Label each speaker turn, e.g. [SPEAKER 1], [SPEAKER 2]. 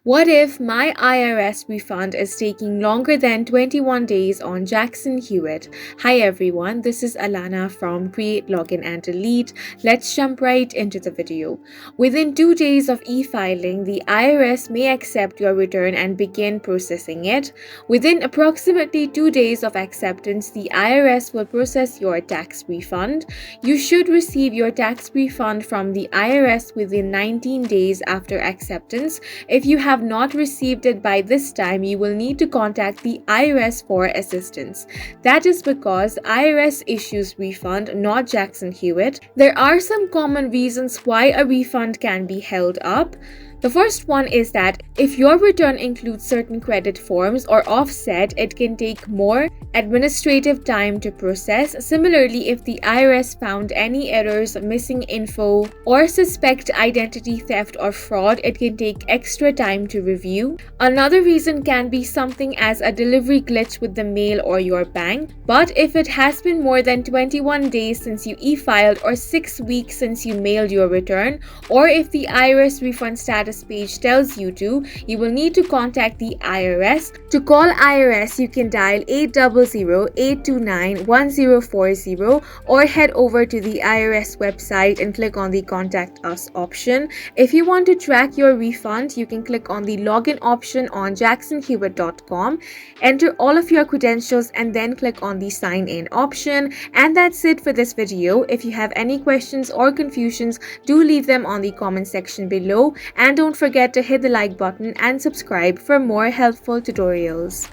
[SPEAKER 1] What if my IRS refund is taking longer than 21 days on Jackson Hewitt? Hi everyone, this is Alana from Create, Login and Delete. Let's jump right into the video. Within 2 days of e-filing, the IRS may accept your return and begin processing it. Within approximately 2 days of acceptance, the IRS will process your tax refund. You should receive your tax refund from the IRS within 19 days after acceptance. If you have not received it by this time, you will need to contact the IRS for assistance. That is because IRS issues refund, not Jackson Hewitt. There are some common reasons why a refund can be held up. The first one is that if your return includes certain credit forms or offset, it can take more administrative time to process. Similarly, if the IRS found any errors, missing info, or suspect identity theft or fraud, it can take extra time to review. Another reason can be something as a delivery glitch with the mail or your bank. But if it has been more than 21 days since you e-filed or 6 weeks since you mailed your return, or if the IRS refund status page tells you to, you will need to contact the IRS. To call IRS, you can dial 800-829-1040 or head over to the IRS website and click on the Contact Us option. If you want to track your refund, you can click on the login option on jacksonhewitt.com, enter all of your credentials and then click on the sign in option. And that's it for this video. If you have any questions or confusions, do leave them on the comment section below, and don't forget to hit the like button and subscribe for more helpful tutorials.